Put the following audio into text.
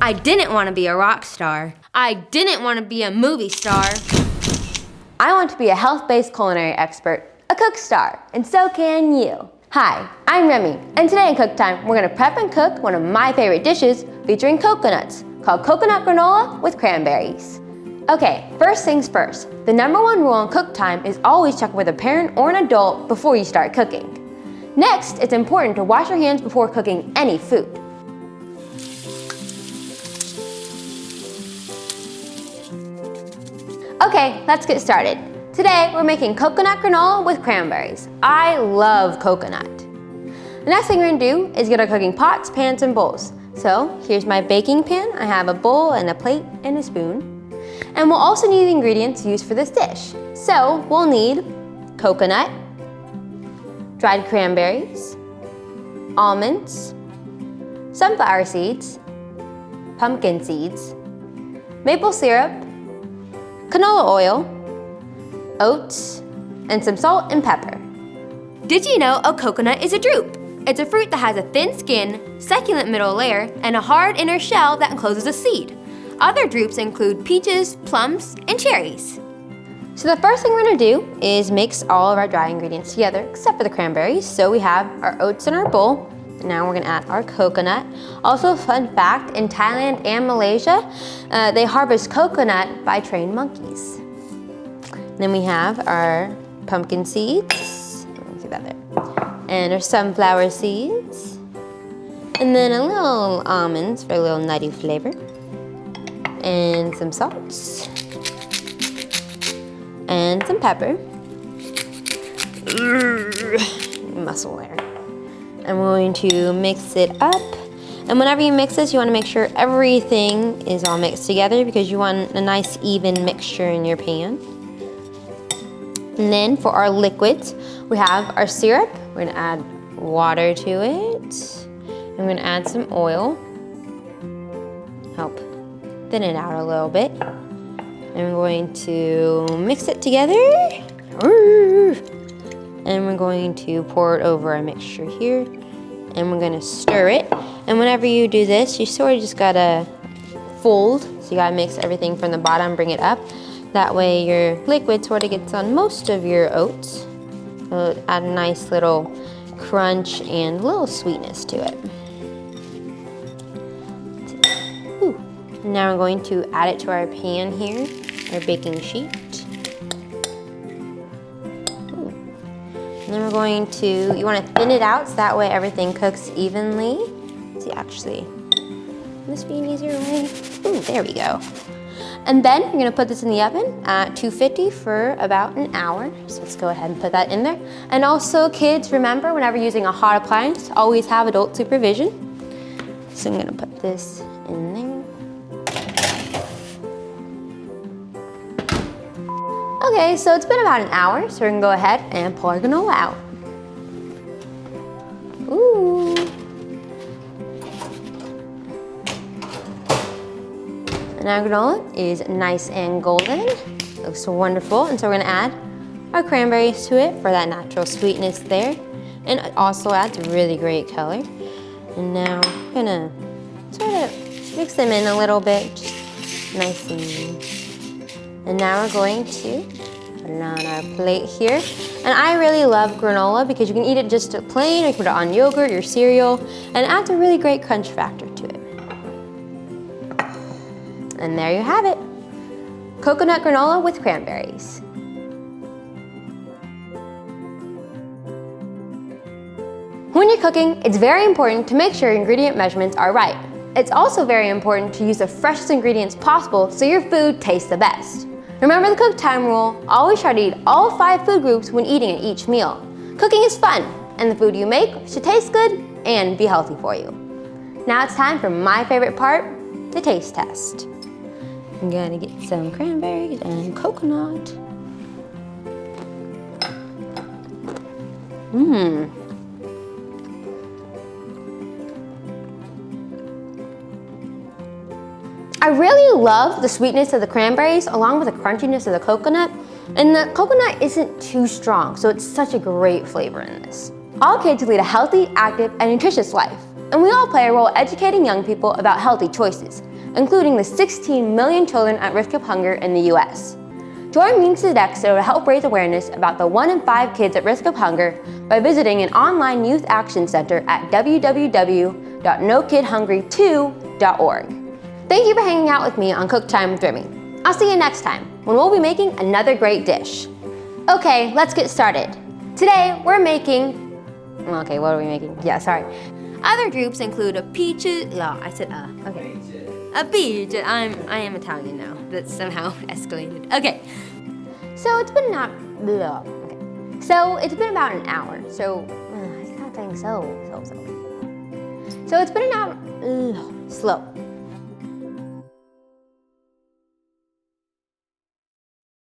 I didn't want to be a rock star. I didn't want to be a movie star. I want to be a health-based culinary expert, a cook star, and so can you. Hi, I'm Remmi, and today in Cook Time, we're gonna prep and cook one of my favorite dishes featuring coconuts, called coconut granola with cranberries. Okay, first things first. The #1 rule in Cook Time is always check with a parent or an adult before you start cooking. Next, it's important to wash your hands before cooking any food. Okay, let's get started. Today, we're making coconut granola with cranberries. I love coconut. The next thing we're gonna do is get our cooking pots, pans, and bowls. So here's my baking pan. I have a bowl and a plate and a spoon. And we'll also need the ingredients used for this dish. So we'll need coconut, dried cranberries, almonds, sunflower seeds, pumpkin seeds, maple syrup, canola oil, oats, and some salt and pepper. Did you know a coconut is a drupe? It's a fruit that has a thin skin, succulent middle layer, and a hard inner shell that encloses a seed. Other drupes include peaches, plums, and cherries. So the first thing we're gonna do is mix all of our dry ingredients together, except for the cranberries. So we have our oats in our bowl. Now we're gonna add our coconut. Also, fun fact, in Thailand and Malaysia, they harvest coconut by trained monkeys. Then we have our pumpkin seeds, let me see that there, and our sunflower seeds, and then a little almonds for a little nutty flavor, and some salts, and some pepper. Muscle there. I'm going to mix it up. And whenever you mix this, you want to make sure everything is all mixed together because you want a nice even mixture in your pan. And then for our liquids, we have our syrup. We're gonna add water to it. And we're gonna add some oil. Help thin it out a little bit. And we're going to mix it together. And we're going to pour it over our mixture here. And we're gonna stir it. And whenever you do this, you sort of just gotta fold. So you gotta mix everything from the bottom, bring it up. That way your liquid sort of gets on most of your oats. It'll add a nice little crunch and a little sweetness to it. Ooh. Now we're going to add it to our pan here, our baking sheet. Ooh. And then we're going to, you want to thin it out so that way everything cooks evenly. Let's see, actually, would this be an easier way? Ooh, there we go. And then you're gonna put this in the oven at 250 for about an hour. So let's go ahead and put that in there. And also kids, remember whenever using a hot appliance, always have adult supervision. So I'm gonna put this in there. Okay, so it's been about an hour, so we're gonna go ahead and pull our granola out. Ooh. And our granola is nice and golden. Looks wonderful. And so we're gonna add our cranberries to it for that natural sweetness there. And it also adds a really great color. And now I'm gonna sort of mix them in a little bit, just nice and now we're going to put it on our plate here. And I really love granola because you can eat it just plain, or you can put it on yogurt, your cereal, and it adds a really great crunch factor to it. And there you have it, coconut granola with cranberries. When you're cooking, it's very important to make sure your ingredient measurements are right. It's also very important to use the freshest ingredients possible so your food tastes the best. Remember the cook time rule, always try to eat all 5 food groups when eating at each meal. Cooking is fun, and the food you make should taste good and be healthy for you. Now it's time for my favorite part, the taste test. I'm gonna get some cranberries and coconut. I really love the sweetness of the cranberries along with the crunchiness of the coconut. And the coconut isn't too strong, so it's such a great flavor in this. All kids lead a healthy, active, and nutritious life. And we all play a role educating young people about healthy choices. including the 16 million children at risk of hunger in the US. Join me today to help raise awareness about the 1 in 5 kids at risk of hunger by visiting an online youth action center at www.nokidhungry2.org. Thank you for hanging out with me on Cook Time with Remmi. I'll see you next time when we'll be making another great dish. Okay, let's get started. Today we're making, okay, what are we making? Yeah, sorry. Other groups include a peaches, yeah, I said okay. A peach, I am Italian now. That's somehow escalated. Okay, so it's been about an hour. So, I can't think so. So it's been an hour, slow.